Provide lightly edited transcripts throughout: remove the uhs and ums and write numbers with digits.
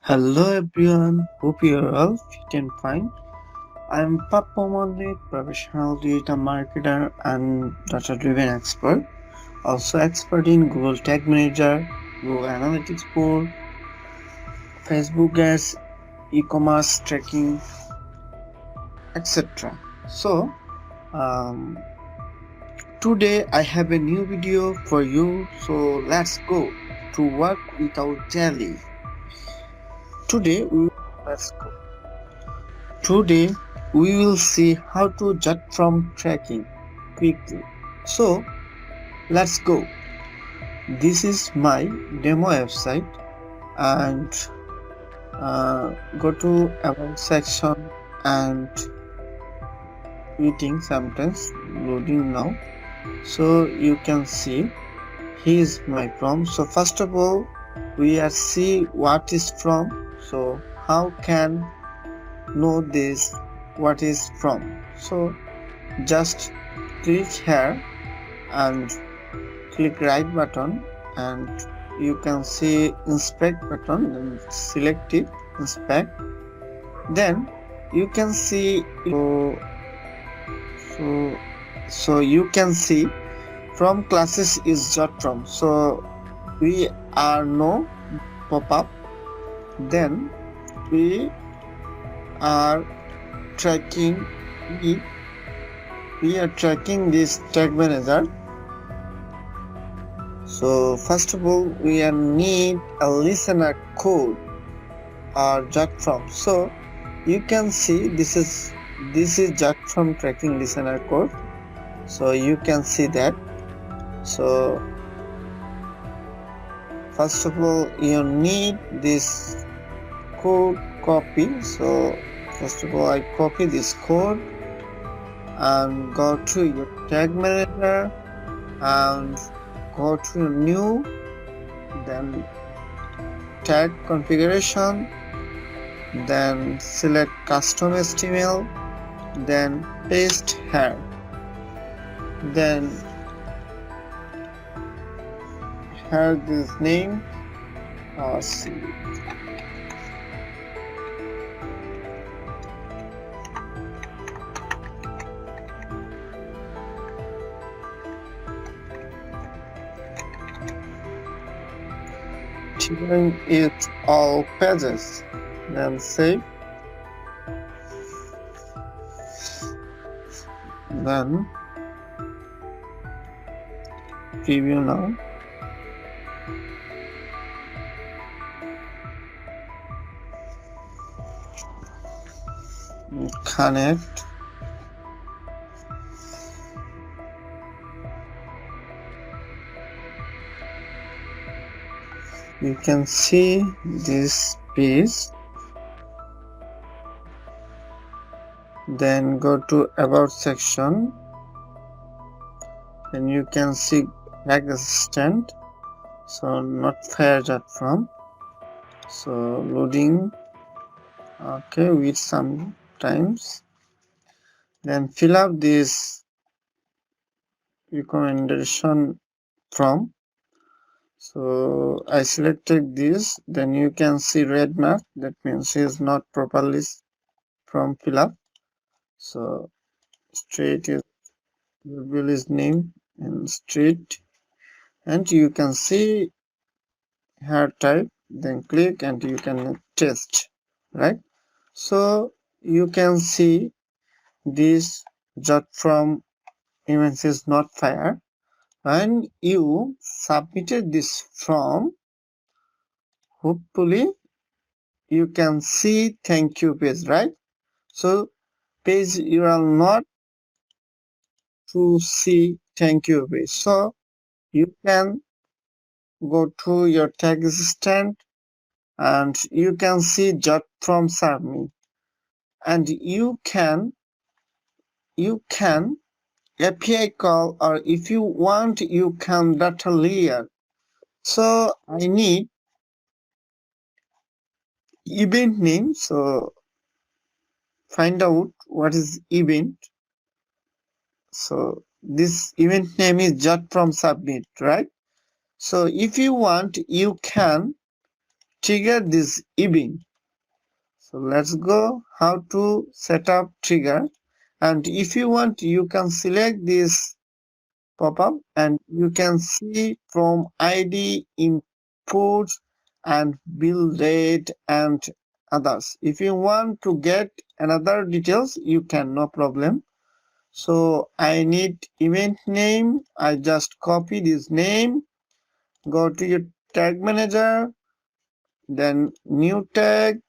Hello everyone, hope you're all fit and fine. I'm Papa Malik, professional digital marketer and data-driven expert. Also expert in Google Tag Manager, Google Analytics 4, Facebook ads, e-commerce tracking, etc. Um, Today I have a new video for you. So let's go to work without daily. Today we let's go. Today we will see how to judge from tracking quickly. So let's go. This is my demo website and go to about section and waiting sometimes loading now. So you can see here's my prompt. So first of all we are see what is from. So how can know this what is from? So just click here and click right button and you can see inspect button and select it, inspect. Then you can see so you can see from classes is JotForm. So we are no pop-up. Then we are tracking we are tracking this tag manager. So first of all we need a listener code or JotForm. So you can see this is JotForm tracking listener code. So you can see that. So first of all you need this code copy. So first of all I copy this code and go to your tag manager and go to new, then tag configuration, then select custom HTML, then paste here, then here this name see. Children it all pages, then save, then preview now. Connect. You can see this page. Then go to about section. Then you can see tag assistant. So not fair JotForm. So loading. Okay, wait some times. Then fill up this recommendation from. So I selected this, then you can see red mark, that means it's not properly from fill up. So straight is will is name and straight, and you can see here type, then click and you can test, right? So you can see this JotForm image is not fire. When you submitted this form, hopefully you can see thank you page, right? So page you are not to see thank you page. So you can go to your tag assistant and you can see JotForm submit, and you can API call, or if you want you can data layer. So I need event name. So find out what is event. So this event name is JotForm submit, right? So if you want you can trigger this event. So let's go how to set up trigger. And if you want, you can select this pop-up and you can see from ID, input and bill rate and others. If you want to get another details, you can, no problem. So I need event name. I just copy this name, go to your tag manager, then new tag,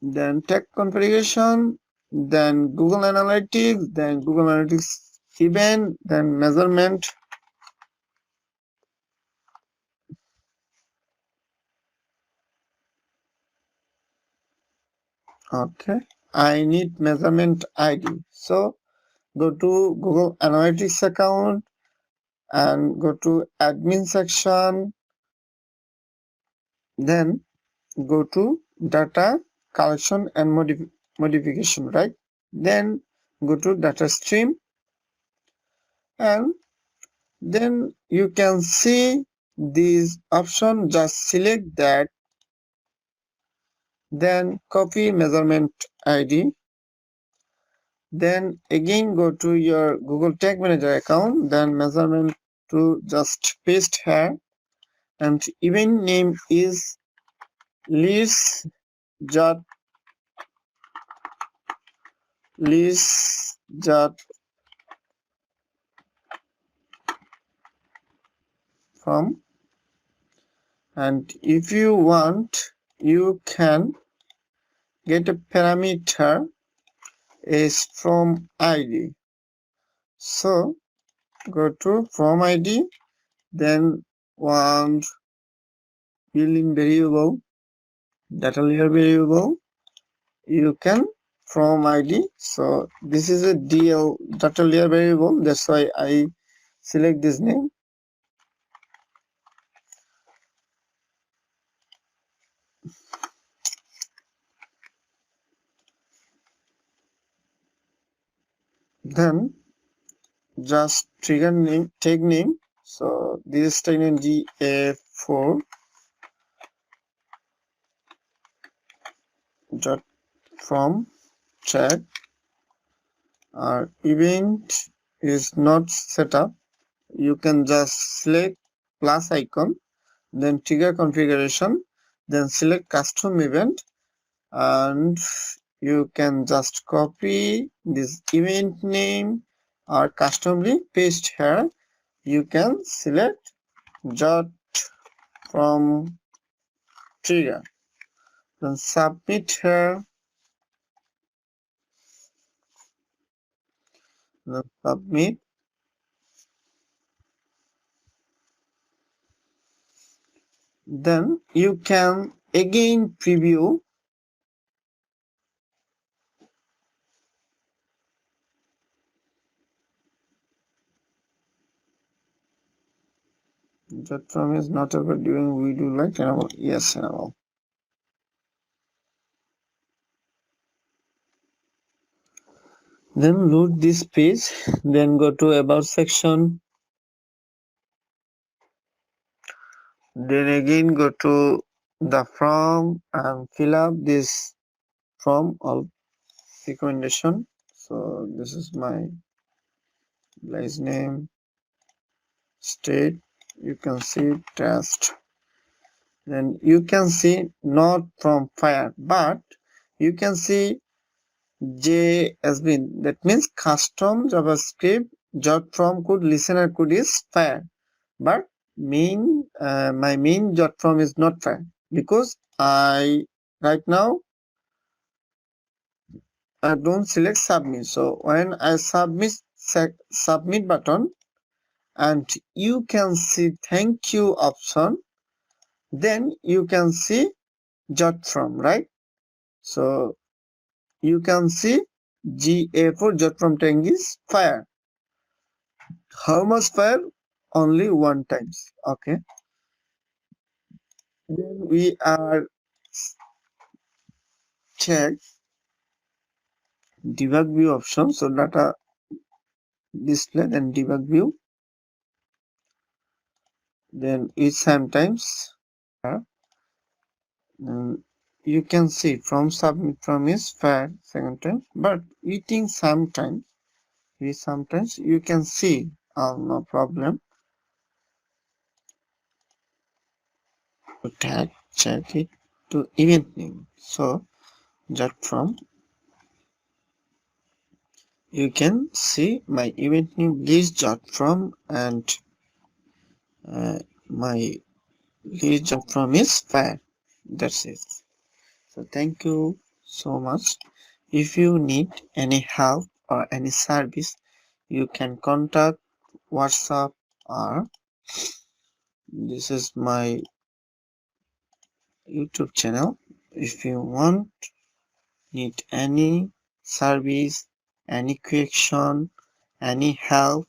then tag configuration, then Google Analytics, then Google Analytics event, then measurement. Okay, I need measurement ID. So go to Google Analytics account and go to admin section, then go to data collection and modification, right? Then go to data stream and then you can see this option, just select that, then copy measurement ID, then again go to your Google Tag Manager account, then measurement to just paste here, and event name is list jot from. And if you want, you can get a parameter is from ID. So go to from ID, then want building variable, data layer variable, you can from ID. So this is a DL, data layer variable, that's why I select this name. Then just trigger name, tag name. So this is tag name GA4 dot from tag. Our event is not set up. You can just select plus icon, then trigger configuration, then select custom event, and you can just copy this event name or customly paste here. You can select jot from trigger, then submit here, then submit. Then you can again preview. JotForm is not ever doing we do like enable. Yes, enable. Then load this page, then go to about section, then again go to the form and fill up this form of recommendation. So this is my place name, state, you can see test. Then you can see not from fire, but you can see J has been, that means custom JavaScript JotForm code listener code is fire, but my main JotForm is not fire because I right now I don't select submit. So when I submit button and you can see thank you option, then you can see JotForm, right? So you can see GA4 JotForm tag is fire. How much fire? Only one times. Okay. Then we are check debug view option. So data display and debug view. Then each sometimes And you can see from submit from is fair second time, but waiting sometimes you can see no problem to tag check it to event name. So JotForm, you can see my event name list JotForm, and my list JotForm is fair. That's it. So thank you so much. If you need any help or any service, you can contact WhatsApp, or this is my YouTube channel. If you need any service, any question, any help,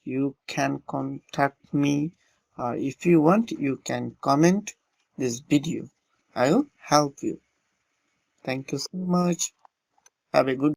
you can contact me, or if you want, you can comment this video. I will help you. Thank you so much. Have a good